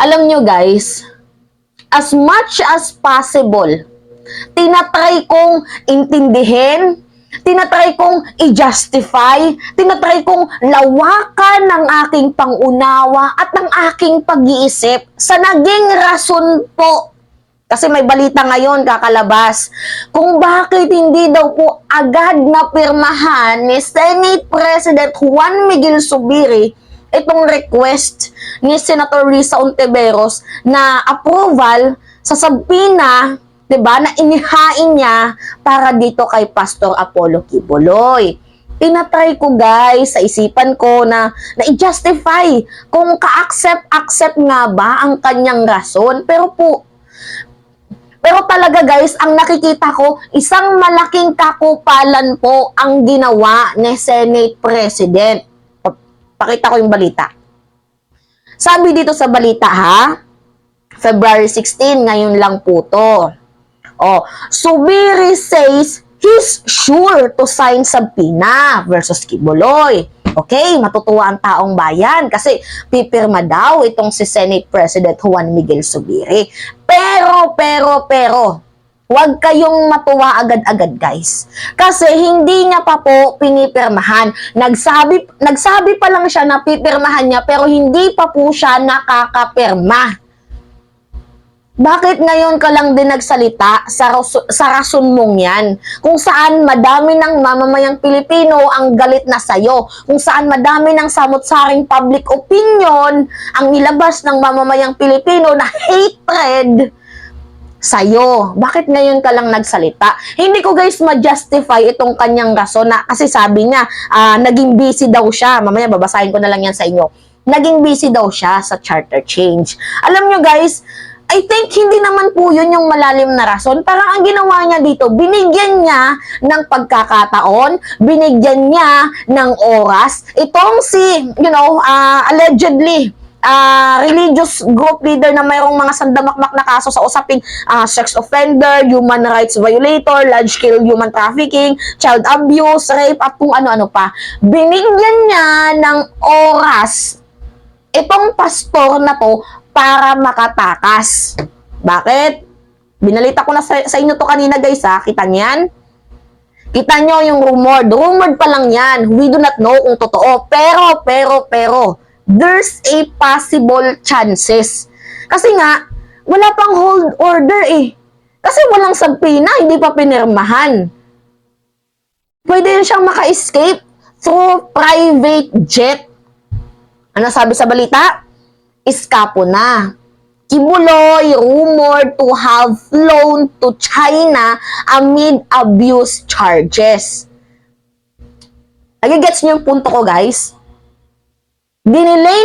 Alam nyo guys, as much as possible, tinatry kong intindihin, tinatry kong i-justify, tinatry kong lawakan ng aking pangunawa at ng aking pag-iisip sa naging rason po. Kasi may balita ngayon kakalabas kung bakit hindi daw po agad na pirmahan ni Senate President Juan Miguel Zubiri itong request ni Senator Risa Hontiveros na approval sa subpoena, 'di ba, na inihain niya para dito kay Pastor Apollo Quiboloy. Tinatry ko guys sa isipan ko na i-justify kung ka-accept nga ba ang kanyang rason. Pero talaga guys, ang nakikita ko, isang malaking kakupalan po ang ginawa ni Senate President. Pakita ko yung balita. Sabi dito sa balita ha, February 16, ngayon lang po to. Zubiri says he's sure to sign subpoena versus Quiboloy. Okay, matutuwa ang taong bayan kasi pipirma daw itong si Senate President Juan Miguel Zubiri. Pero, huwag kayong matuwa agad-agad guys. Kasi hindi niya pa po pinipirmahan. Nagsabi pa lang siya na pipirmahan niya pero hindi pa po siya nakakapirma. Bakit ngayon ka lang din nagsalita sa rason mong yan? Kung saan madami ng mamamayang Pilipino ang galit na sayo. Kung saan madami ng samot-saring public opinion ang nilabas ng mamamayang Pilipino na hatred sa'yo. Bakit ngayon ka lang nagsalita? Hindi ko guys ma-justify itong kanyang rason na kasi sabi niya, naging busy daw siya. Mamaya babasahin ko na lang yan sa inyo. Naging busy daw siya sa charter change. Alam nyo guys, I think hindi naman po yun yung malalim na rason. Parang ang ginawa niya dito, binigyan niya ng pagkakataon, binigyan niya ng oras. Itong si, allegedly, religious group leader na mayroong mga sandamakmak na kaso sa usaping sex offender, human rights violator, large-scale human trafficking, child abuse, rape, at kung ano-ano pa. Binigyan niya ng oras itong pastor na to para makatakas. Bakit? Binalita ko na sa inyo to kanina guys ha. Kita niyan? Kita nyo yung rumored. Rumored pa lang yan. We do not know kung totoo. Pero, there's a possible chances. Kasi nga, wala pang hold order eh. Kasi walang subpoena, hindi pa pinirmahan. Pwede yun siyang maka-escape through private jet. Ano sabi sa balita? Iskapo na. Quiboloy rumored to have flown to China amid abuse charges. Nagigets niyo yung punto ko guys? Dinelay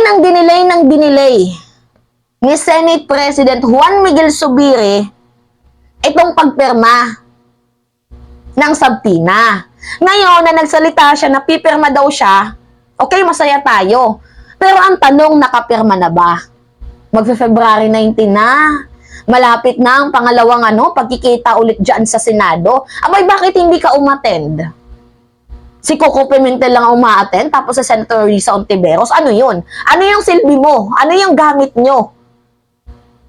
ni Senate President Juan Miguel Zubiri itong pagpirma ng subpoena. Ngayon na nagsalita siya na pipirma daw siya, okay, masaya tayo. Pero ang tanong, nakapirma na ba? Magfe-February 19 na. Malapit na ang pangalawang pagkikita ulit dyan sa Senado. Abay, bakit hindi ka umattend? Si Coco Pimentel lang umaattend, tapos sa Senator Risa Hontiveros, ano yun? Ano yung silbi mo? Ano yung gamit nyo?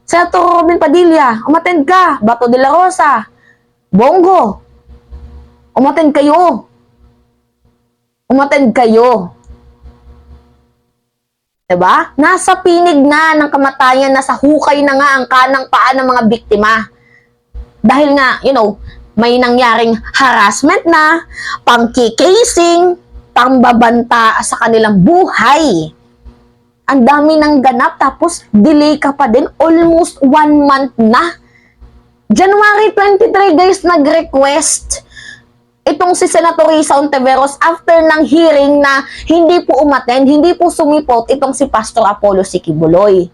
Senator Robin Padilla, umattend ka. Bato de la Rosa, Bongo, umattend kayo. Umattend kayo. Diba? Nasa pinig na ng kamatayan, nasa hukay na nga ang kanang paa ng mga biktima. Dahil nga, may nangyaring harassment na, pangkikasing, pangbabanta sa kanilang buhay. Ang dami ng ganap, tapos delay ka pa din, almost 1 month na. January 23 guys, nag-request itong si Senator Risa Hontiveros after ng hearing na hindi po umattend, hindi po sumipot itong si Pastor Apollo Quiboloy.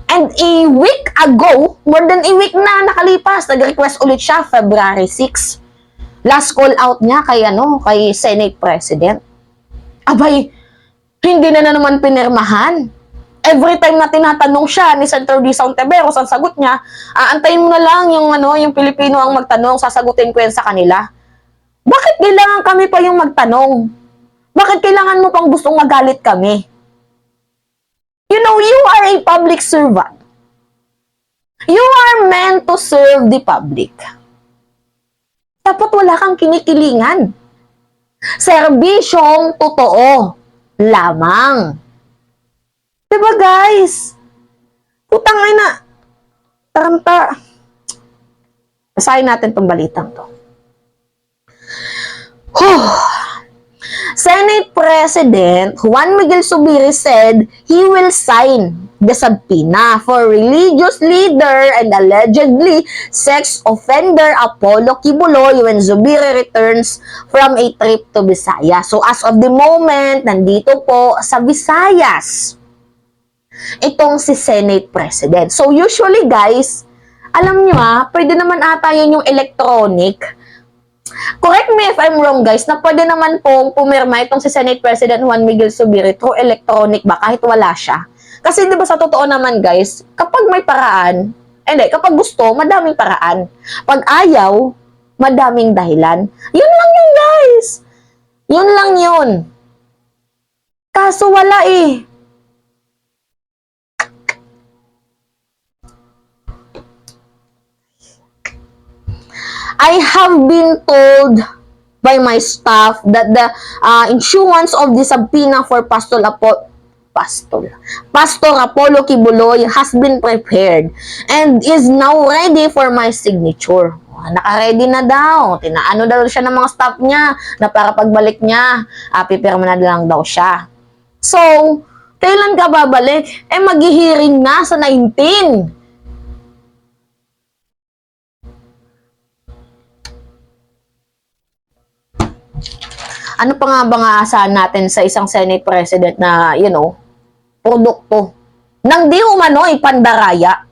And a week ago, more than a week na nakalipas, nag-request ulit siya, February 6. Last call out niya kay Senate President. Abay, hindi na naman pinirmahan. Every time na tinatanong siya ni Senator Risa Hontiveros, ang sagot niya, antayin mo na lang yung Pilipino ang magtanong, sasagutin ko yan sa kanila. Bakit kailangan kami pa yung magtanong? Bakit kailangan mo pang gustong magalit kami? You know, you are a public servant. You are meant to serve the public. Dapat wala kang kinikilingan. Serbisyong totoo lamang. Diba guys? Putang ina. Taranta. Basahin natin tong balitang to. Senate President Juan Miguel Zubiri said he will sign the subpoena for religious leader and allegedly sex offender Apollo Kibuloy when Zubiri returns from a trip to Visayas. So as of the moment, nandito po sa Visayas itong si Senate President. So usually guys, alam nyo pwede naman ata yun yung electronic. Correct me if I'm wrong guys, na pwede naman pong pumirma itong si Senate President Juan Miguel Zubiri through electronic ba kahit wala siya. Kasi di ba sa totoo naman guys, kapag may paraan, kapag gusto, madaming paraan. Pag ayaw, madaming dahilan. Yun lang yun guys. Yun lang yun. Kaso wala eh. I have been told by my staff that the issuance of the subpoena for Pastor Apollo Kibuloy has been prepared and is now ready for my signature. Naka-ready na daw. Tinaano daw siya ng mga staff niya na para pagbalik niya, pipirma na lang daw siya. So, kailan ka babalik? Maghihiring na sa 19. Ano pa nga ba nga asahan natin sa isang Senate President na, produkto nang di umano'y pandaraya?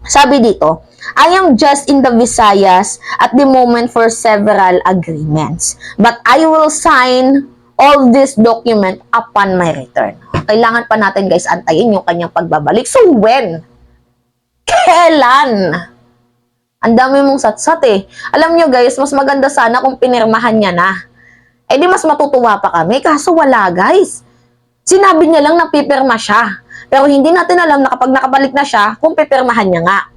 Sabi dito, I am just in the Visayas at the moment for several agreements. But I will sign all this document upon my return. Kailangan pa natin guys antayin yung kanyang pagbabalik. So when? Kailan? Ang dami mong satsat eh. Alam nyo guys, mas maganda sana kung pinirmahan niya na. Di mas matutuwa pa kami. Kaso wala guys. Sinabi niya lang na pipirma siya. Pero hindi natin alam na kapag nakabalik na siya, kung pipirmahan niya nga.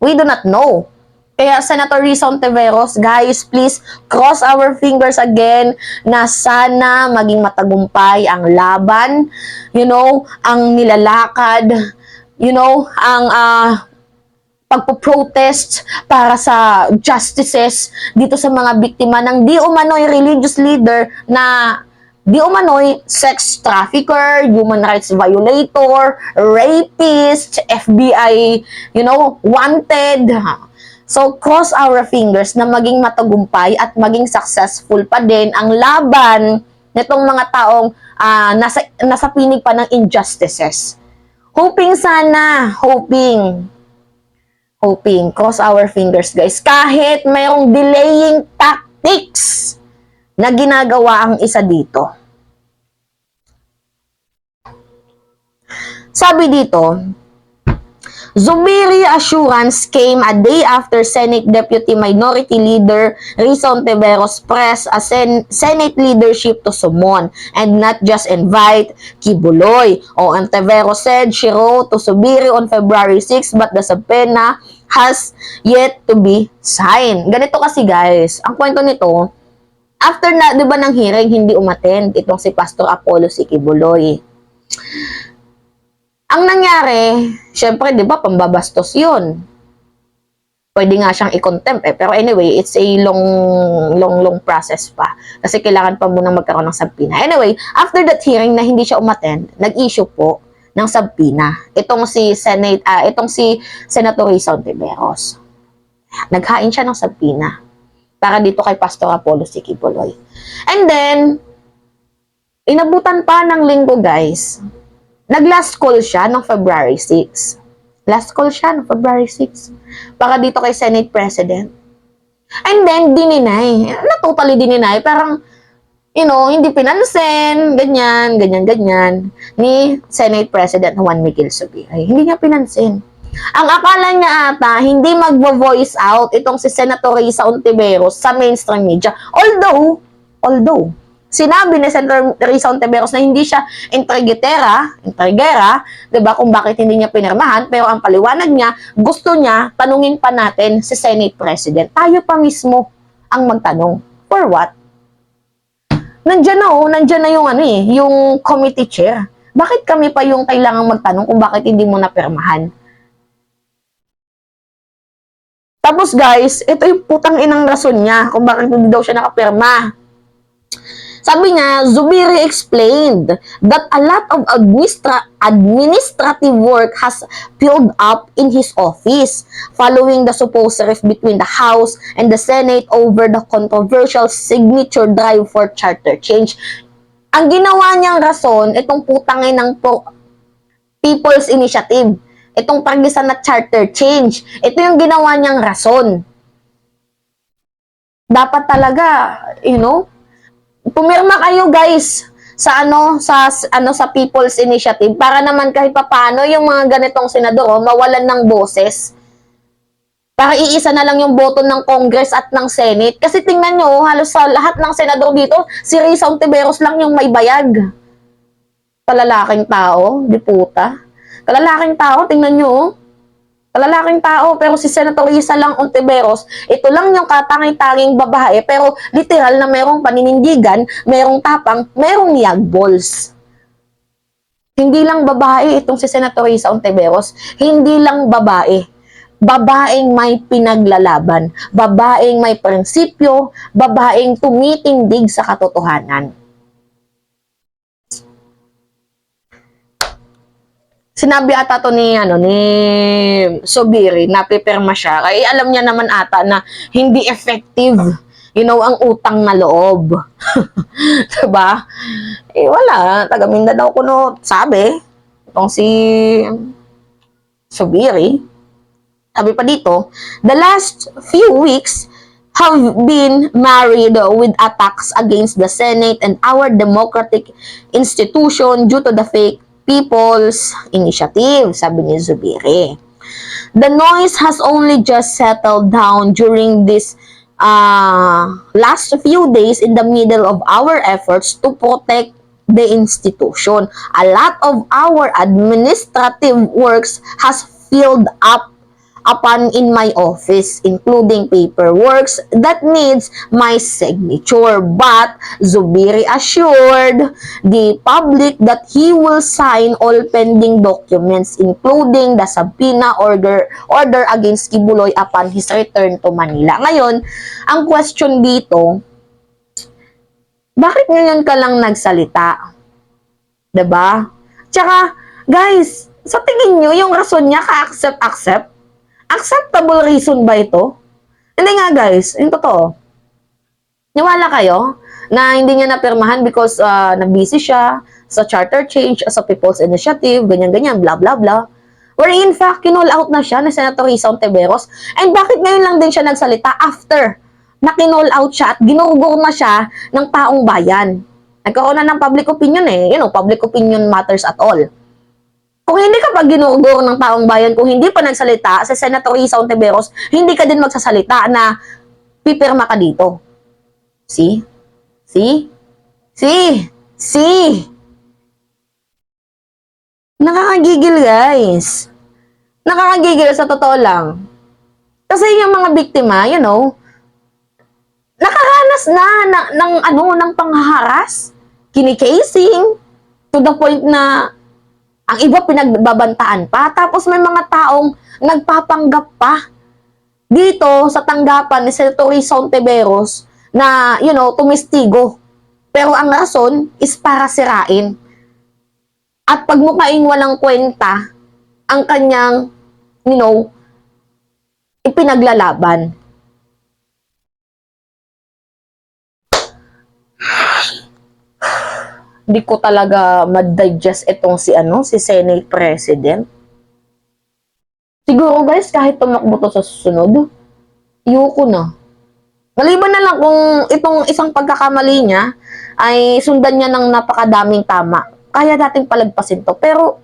We do not know. Kaya Senator Risa Ontiveros, guys, please cross our fingers again na sana maging matagumpay ang laban. Ang nilalakad. Ang pagpo-protest para sa justices dito sa mga biktima ng di umano'y religious leader na di umano'y sex trafficker, human rights violator, rapist, FBI, wanted. So, cross our fingers na maging matagumpay at maging successful pa din ang laban nitong mga taong nasa pinig pa ng injustices. Hoping sana, cross our fingers guys, kahit mayroong delaying tactics na ginagawa ang isa dito. Sabi dito, Zubiri assurance came a day after Senate Deputy Minority Leader Risa Ontiveros pressed a Senate leadership to summon and not just invite Kibuloy. Ontiveros said she wrote to Zubiri on February 6 but the subpoena has yet to be signed. Ganito kasi guys, ang kwento nito, after na, di ba ng hearing, hindi umattend itong si Pastor Apollo Kibuloy. Ang nangyari, syempre, di ba, pambabastos yun. Pwede nga siyang i-contempt Pero anyway, it's a long process pa. Kasi kailangan pa munang magkaroon ng subpoena. Anyway, after that hearing na hindi siya umattend, nag-issue po ng subpoena. Itong si Senator Risa Ontiveros. Naghain siya ng subpoena para dito kay Pastor Apollo Kibuloy. And then, inabutan pa ng linggo guys. Nag-last call siya noong February 6. Last call siya noong February 6. Para dito kay Senate President. And then, dininay. Totally dininay. Parang, hindi pinansin. Ganyan. Ni Senate President Juan Miguel Zubiri. Hindi niya pinansin. Ang akala niya ata, hindi magvo-voice out itong si Senator Risa Ontiveros sa mainstream media. Although, Sinabi ni Senator Risa Ontiveros na hindi siya intrigera, 'di ba, kung bakit hindi niya pinirmahan, pero ang paliwanag niya, gusto niya tanungin pa natin si Senate President. Tayo pa mismo ang magtanong. For what? Nandiyan na yung yung committee chair. Bakit kami pa yung kailangang magtanong kung bakit hindi mo napirmahan? Tapos guys, ito yung putang inang rason niya kung bakit hindi daw siya nakapirma. Sabi niya, Zubiri explained that a lot of administrative work has piled up in his office following the supposed rift between the House and the Senate over the controversial signature drive for charter change. Ang ginawa niyang rason, itong putangin ng People's Initiative, itong pagisan na charter change, ito yung ginawa niyang rason. Dapat talaga, pumirma kayo guys sa sa People's Initiative para naman kahit papaano yung mga ganitong senador mawalan ng boses. Para iisa na lang yung boto ng Congress at ng Senate. Kasi tingnan nyo, halos sa lahat ng senador dito, si Risa Ontiveros lang yung may bayag. Kalalaking tao, di puta. Kalalaking tao, tingnan nyo. Kalalaking tao, pero si Senator Risa lang Ontiveros, ito lang yung katanging-tanging babae, pero literal na merong paninindigan, merong tapang, merong yagballs. Hindi lang babae itong si Senator Risa Ontiveros, hindi lang babae. Babaeng may pinaglalaban, babaeng may prinsipyo, babaeng tumitindig sa katotohanan. Sinabi ata to ni Zubiri na pipirma siya. Kaya alam niya naman ata na hindi effective, ang utang na loob. Diba? Wala. Taga Mindanao ko sabi. Itong si Zubiri. Sabi pa dito, the last few weeks have been married with attacks against the Senate and our democratic institution due to the fake People's Initiative, sabi ni Zubiri. The noise has only just settled down during this last few days in the middle of our efforts to protect the institution. A lot of our administrative works has filled up upon in my office, including paperworks that needs my signature. But Zubiri assured the public that he will sign all pending documents, including the subpoena order against Kibuloy upon his return to Manila. Ngayon, ang question dito, bakit ngayon ka lang nagsalita? Diba? Tsaka, guys, sa tingin nyo, yung rason niya ka-accept? Acceptable reason ba ito? Hindi nga guys, yung totoo. Niwala kayo na hindi niya napirmahan because na-busy siya sa charter change, sa People's Initiative, ganyan-ganyan, blah blah blah. Where in fact, kinall out na siya ni Senator Risa Ontiveros. And bakit ngayon lang din siya nagsalita after na kinall out siya at ginugol na siya ng taong bayan? Nagkaroon na ng public opinion public opinion matters at all. Kung hindi ka pa ginugol ng taong bayan, kung hindi pa nagsalita sa Senator Risa Ontiveros, hindi ka din magsasalita na pipirma ka dito. See? Nakakagigil guys. Nakakagigil sa totoo lang. Kasi yung mga biktima, nakaranas na ng panghaharas, kinikasing, to the point na ang iba pinagbabantaan pa. Tapos may mga taong nagpapanggap pa dito sa tanggapan ni Senator Risa Ontiveros na, tumistigo. Pero ang rason is para sirain. At pagmukaing walang kwenta ang kanyang, ipinaglalaban. Hindi ko talaga ma-digest itong si Senate President. Siguro guys, kahit tumakbo to sa susunod, ayoko na. Maliban na lang kung itong isang pagkakamali niya ay sundan niya ng napakadaming tama. Kaya dating palagpasin to. Pero,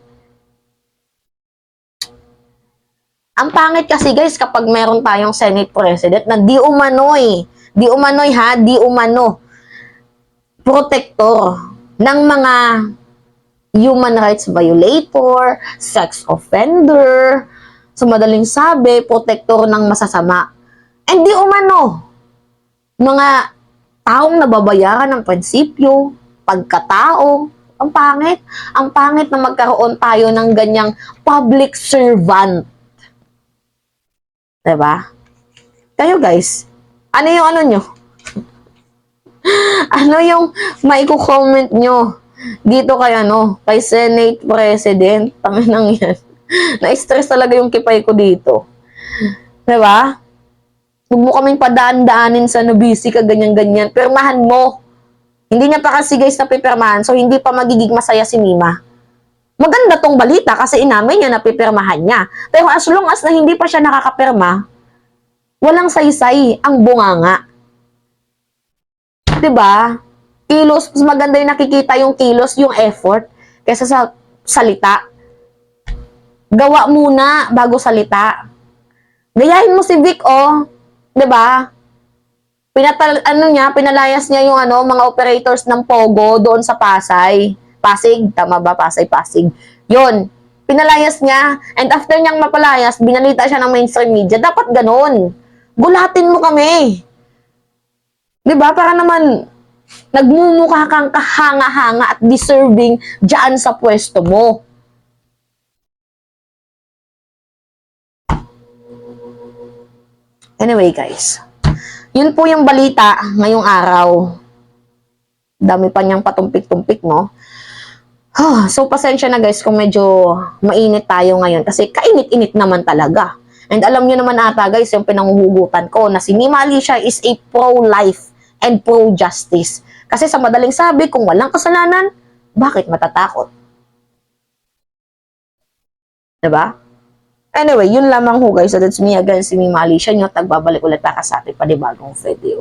ang pangit kasi guys kapag meron tayong Senate President na di umano protector ng mga human rights violator, sex offender, sa madaling sabi, protector ng masasama. And di umano, mga taong nababayaran ng prinsipyo, pagkatao, ang pangit. Ang pangit na magkaroon tayo ng ganyang public servant. Diba? Kayo guys, ano yung ano nyo? Ano yung maiko-comment nyo dito kay ano, kay Senate President? Tanginang yan. Na-stress talaga yung kipay ko dito. Diba? Huwag mo kaming padaan-daanin sa nabisi ka ganyan-ganyan. Pirmahan mo. Hindi niya pa kasi guys napipirmahan, so hindi pa magiging masaya si Mima. Maganda tong balita kasi inamin niya na pipirmahan niya. Pero as long as na hindi pa siya nakakapirma, walang saysay ang bunganga. Diba? Kilos, mas maganda yung nakikita yung kilos, yung effort, kaysa sa salita. Gawa muna bago salita. Gayahin mo si Vic, oh. Diba? Pinalayas niya yung ano, mga operators ng Pogo doon sa Pasay. Pasig, tama ba? Pasig. Yun. Pinalayas niya. And after niyang mapalayas, binalita siya ng mainstream media. Dapat ganun. Gulatin mo kami. Diba? Para naman, nagmumukha kang kahanga-hanga at deserving dyan sa pwesto mo. Anyway, guys. Yun po yung balita ngayong araw. Dami pa niyang patumpik-tumpik, no? So, pasensya na guys kung medyo mainit tayo ngayon kasi kainit-init naman talaga. And alam niyo naman ata guys, yung pinanguhugutan ko na si Mima Alicia is a pro-life and pro-justice. Kasi sa madaling sabi, kung walang kasalanan, bakit matatakot? Diba? Anyway, yun lamang ho guys. So that's me again, si Mima Alicia nyo. Tagbabalik ulit para sa ating panibagong video.